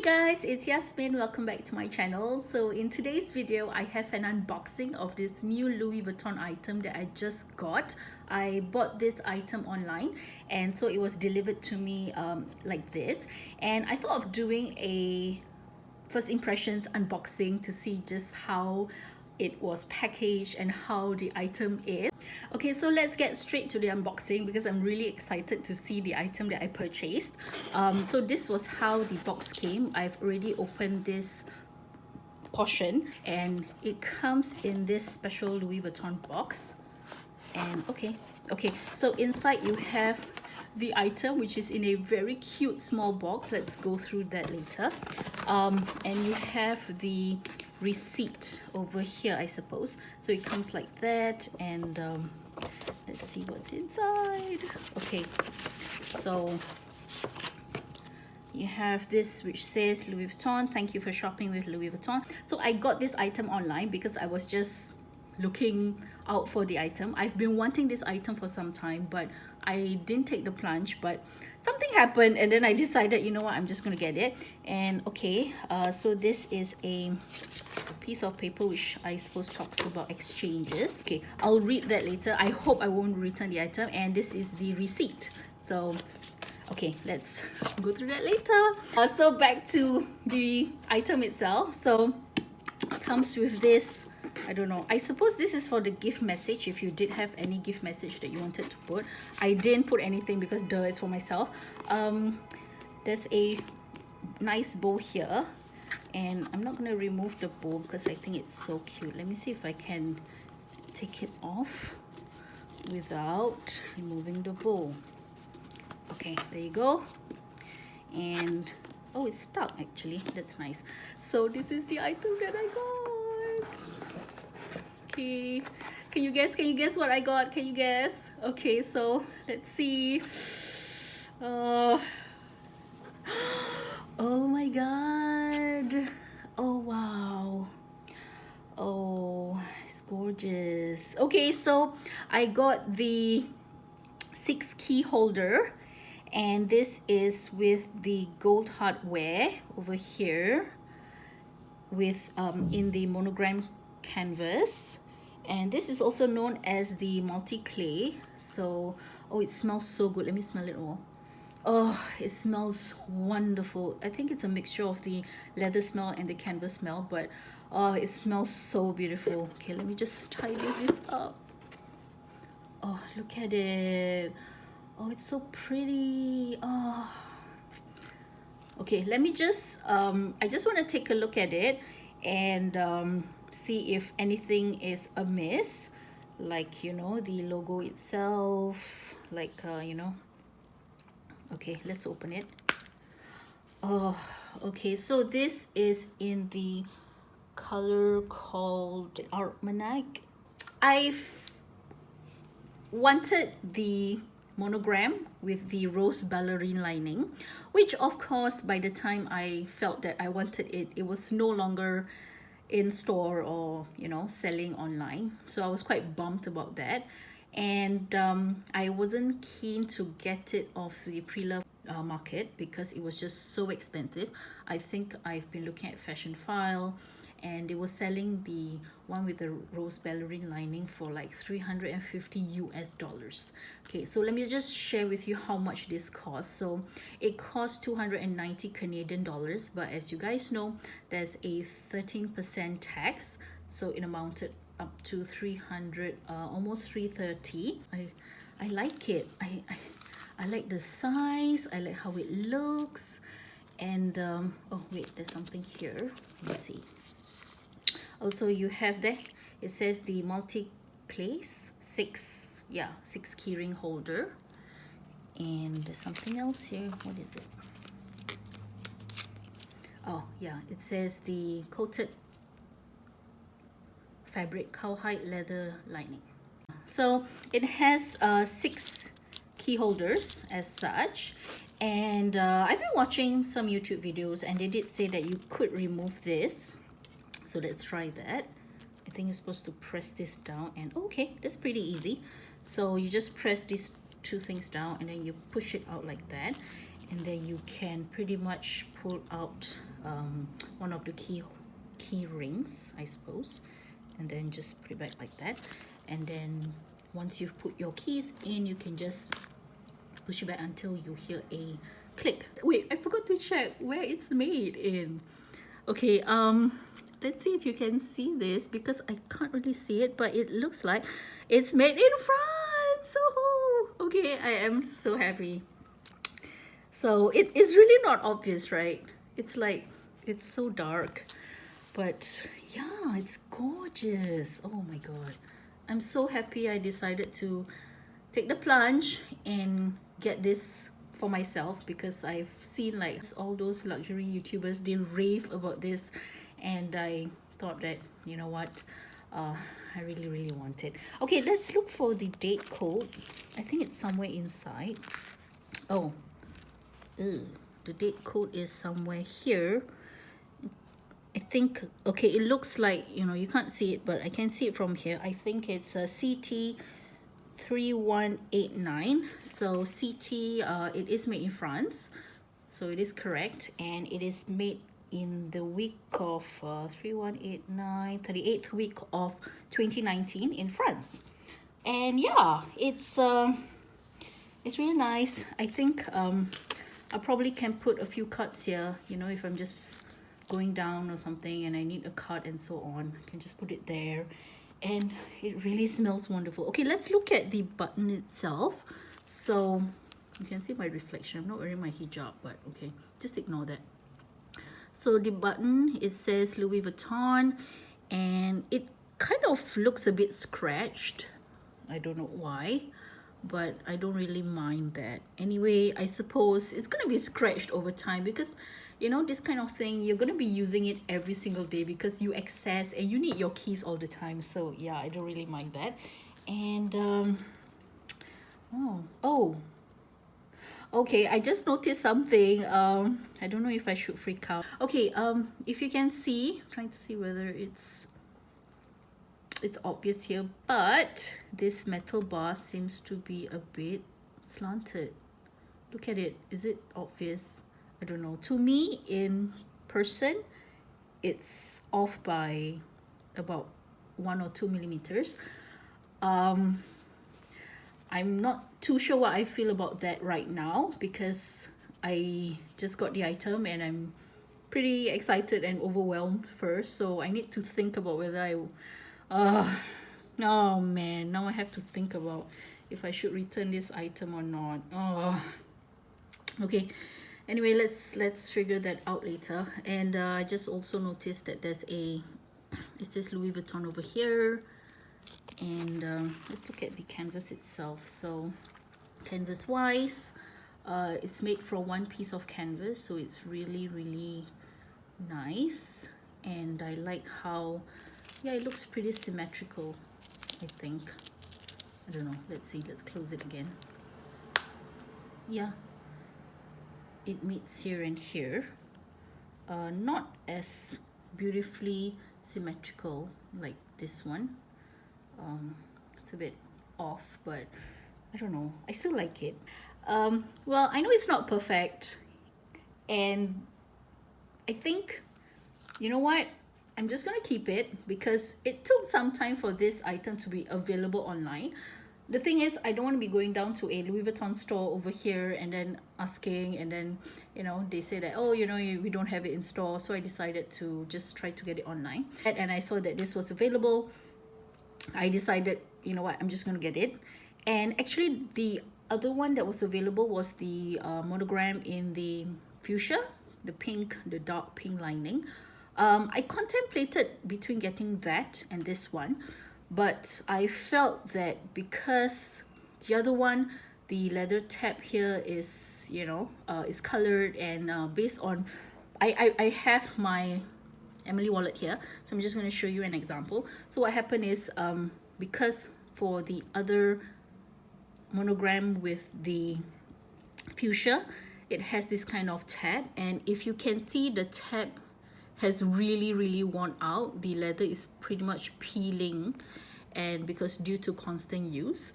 Guys, it's Yasmin. Welcome back to my channel. So in today's video, I have an unboxing of this new Louis Vuitton item that I just got. I bought this item online and so it was delivered to me like this, and I thought of doing a first impressions unboxing to see just how it was packaged and how the item is. Okay, so let's get straight to the unboxing because I'm really excited to see the item that I purchased. So this was how the box came. I've already opened this portion and it comes in this special Louis Vuitton box. And okay, so inside you have the item, which is in a very cute small box. Let's go through that later. And you have the receipt over here, I suppose. So it comes like that, and let's see what's inside. Okay, so you have this which says Louis Vuitton, thank you for shopping with Louis Vuitton. So I got this item online because I was just looking out for the item. I've been wanting this item for some time, but I didn't take the plunge, but something happened and then I decided, you know what, I'm just gonna get it. And okay, so this is a piece of paper which I suppose talks about exchanges. Okay, I'll read that later. I hope I won't return the item. And this is the receipt. So okay, let's go through that later. So back to the item itself. So it comes with this, I don't know, I suppose this is for the gift message, if you did have any gift message that you wanted to put. I didn't put anything because duh, it's for myself. There's a nice bow here, and I'm not going to remove the bow because I think it's so cute. Let me see if I can take it off without removing the bow. Okay, there you go. And oh, it's stuck actually. That's nice. So this is the item that I got. Okay, can you guess what I got? Can you guess? Okay, so let's see. Oh my god. Oh wow. Oh, it's gorgeous. Okay, so I got the 6 key holder, and this is with the gold hardware over here with in the monogram canvas. And this is also known as the multi-clay. So oh, it smells so good. Let me smell it all. Oh, it smells wonderful. I think it's a mixture of the leather smell and the canvas smell, but oh, it smells so beautiful. Okay, let me just tidy this up. Oh, look at it. Oh, it's so pretty. Oh, okay, let me just I just want to take a look at it and see if anything is amiss, like, you know, the logo itself, like you know. Okay, let's open it. Oh, okay, so this is in the color called Almanac. I've wanted the monogram with the rose ballerine lining, which of course by the time I felt that I wanted it, it was no longer in store or, you know, selling online. So I was quite bummed about that, and I wasn't keen to get it off the pre-love market because it was just so expensive. I think I've been looking at Fashion File and they were selling the one with the rose ballerine lining for like $350 US. Okay, so let me just share with you how much this costs. So it costs 290 Canadian dollars, but as you guys know, there's a 13% tax, so it amounted up to 300, almost 330. I like it. I like the size. I like how it looks. And oh wait, there's something here. Let me see. Also, you have there, it says the multi-clays 6 keyring holder, and there's something else here. What is it? Oh yeah, it says the coated fabric cowhide leather lining. So it has 6 key holders as such, and I've been watching some YouTube videos and they did say that you could remove this. So let's try that. I think you're supposed to press this down, and okay, that's pretty easy. So you just press these 2 things down and then you push it out like that, and then you can pretty much pull out one of the key rings, I suppose, and then just put it back like that. And then once you've put your keys in, you can just push it back until you hear a click. Wait, I forgot to check where it's made in. Okay, let's see if you can see this, because I can't really see it, but it looks like it's made in France. Oh, okay, I am so happy. So it's really not obvious, right? It's like, it's so dark, but yeah, it's gorgeous. Oh my god, I'm so happy I decided to take the plunge and get this for myself, because I've seen like all those luxury YouTubers, they rave about this, and I thought that, you know what, I really want it. Okay, let's look for the date code. I think it's somewhere inside. Oh, the date code is somewhere here. I think, okay, it looks like, you know, you can't see it, but I can see it from here. I think it's a CT 3189. So CT, it is made in France, so it is correct, and it is made in the week of 3189, 38th week of 2019 in France. And yeah, it's really nice. I think I probably can put a few cuts here, you know, if I'm just going down or something and I need a cut and so on, I can just put it there. And it really smells wonderful. Okay, let's look at the button itself. So you can see my reflection. I'm not wearing my hijab, but okay, just ignore that. So the button, it says Louis Vuitton, and it kind of looks a bit scratched. I don't know why, but I don't really mind that. Anyway, I suppose it's gonna be scratched over time, because you know, this kind of thing, you're gonna be using it every single day because you access and you need your keys all the time. So yeah, I don't really mind that. And okay, I just noticed something. I don't know if I should freak out. Okay, if you can see, I'm trying to see whether it's obvious here, but this metal bar seems to be a bit slanted. Look at it. Is it obvious? I don't know. To me, in person, it's off by about 1 or 2 millimeters. I'm not too sure what I feel about that right now, because I just got the item and I'm pretty excited and overwhelmed first. So I need to think about whether oh man, now I have to think about if I should return this item or not. Okay. Anyway, let's figure that out later. And I just also noticed that there's it says Louis Vuitton over here. And let's look at the canvas itself. So canvas wise, it's made from one piece of canvas, so it's really nice. And I like how, yeah, it looks pretty symmetrical, I think. I don't know, let's see, let's close it again. Yeah, it meets here and here. Not as beautifully symmetrical like this one. It's a bit off, but I don't know, I still like it. Well, I know it's not perfect, and I think, you know what, I'm just gonna keep it because it took some time for this item to be available online. The thing is, I don't want to be going down to a Louis Vuitton store over here and then asking, and then, you know, they say that, oh, you know, we don't have it in store. So I decided to just try to get it online. And I saw that this was available. I decided, you know what, I'm just going to get it. And actually, the other one that was available was the monogram in the fuchsia, the pink, the dark pink lining. I contemplated between getting that and this one, but I felt that because the other one, the leather tab here is, you know, is colored, and based on, I have my Emily wallet here, so I'm just going to show you an example. So what happened is, because for the other monogram with the fuchsia, it has this kind of tab, and if you can see, the tab has really worn out. The leather is pretty much peeling, and because due to constant use,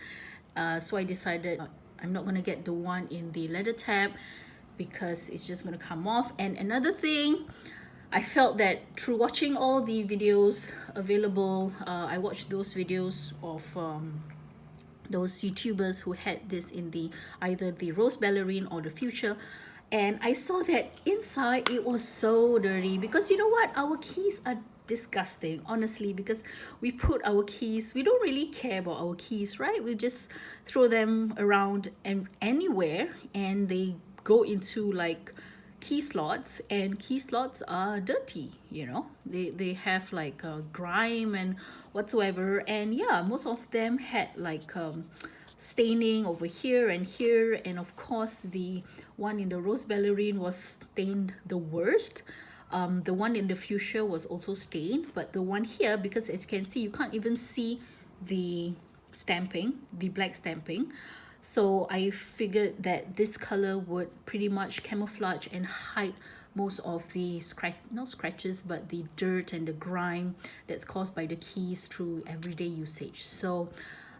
so I decided I'm not going to get the one in the leather tab, because it's just going to come off. And another thing, I felt that through watching all the videos available, I watched those videos of those YouTubers who had this in the either the rose ballerine or the future, and I saw that inside it was so dirty. Because you know what, our keys are disgusting, honestly, because we put our keys, we don't really care about our keys, right? We just throw them around and anywhere, and they go into like key slots, and key slots are dirty, you know, they have like grime and whatsoever. And yeah, most of them had like staining over here and here, and of course the one in the rose ballerine was stained the worst. The one in the fuchsia was also stained, but the one here, because as you can see, you can't even see the stamping, the black stamping. So I figured that this color would pretty much camouflage and hide most of the not scratches, but the dirt and the grime that's caused by the keys through everyday usage. So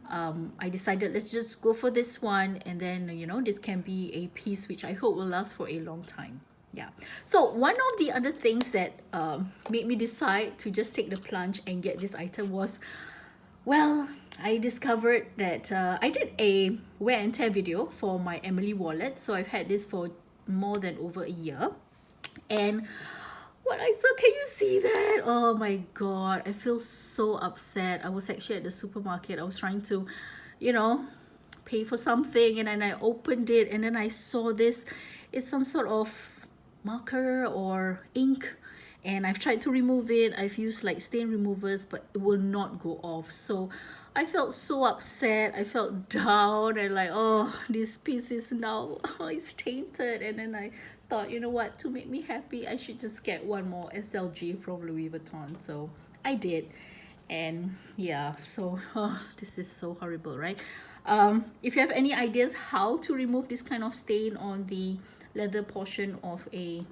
I decided, let's just go for this one, and then, you know, this can be a piece which I hope will last for a long time. Yeah. So one of the other things that made me decide to just take the plunge and get this item was, well, I discovered that I did a wear and tear video for my Emily wallet. So I've had this for more than over a year. And what I saw, can you see that? Oh my god, I feel so upset. I was actually at the supermarket. I was trying to, you know, pay for something, and then I opened it, and then I saw this. It's some sort of marker or ink, and I've tried to remove it. I've used like stain removers, but it will not go off. So I felt so upset. I felt down, and like, oh, this piece is now, oh, it's tainted. And then I thought, you know what, to make me happy, I should just get one more SLG from Louis Vuitton. So I did. And yeah, so this is so horrible, right? If you have any ideas how to remove this kind of stain on the leather portion of a,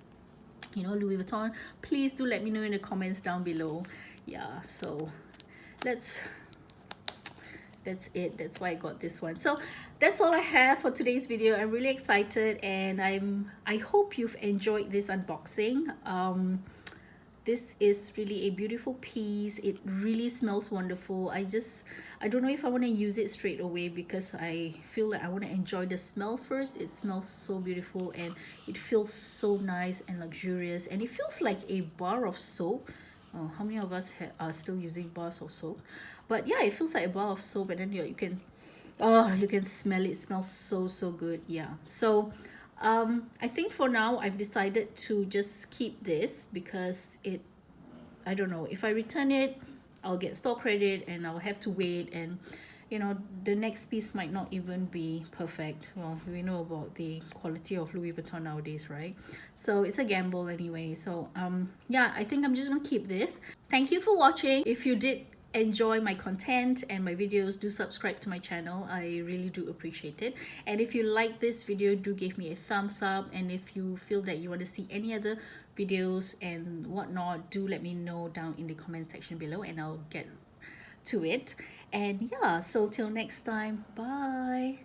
you know, Louis Vuitton, please do let me know in the comments down below. Yeah, so that's it. That's why I got this one. So that's all I have for today's video. I'm really excited, and I hope you've enjoyed this unboxing. This is really a beautiful piece. It really smells wonderful. I don't know if I want to use it straight away, because I feel like I want to enjoy the smell first. It smells so beautiful, and it feels so nice and luxurious, and it feels like a bar of soap. Oh, how many of us are still using bars of soap? But yeah, it feels like a bar of soap, and then you can, oh, you can smell it. It smells so good. Yeah, so I think for now I've decided to just keep this, because it, I don't know, if I return it, I'll get store credit and I'll have to wait, and you know, the next piece might not even be perfect. Well, we know about the quality of Louis Vuitton nowadays, right? So it's a gamble anyway. So yeah, I think I'm just gonna keep this. Thank you for watching. If you did enjoy my content and my videos, do subscribe to my channel. I really do appreciate it. And if you like this video, do give me a thumbs up. And if you feel that you want to see any other videos and whatnot, do let me know down in the comment section below, and I'll get to it. And yeah, so till next time, bye.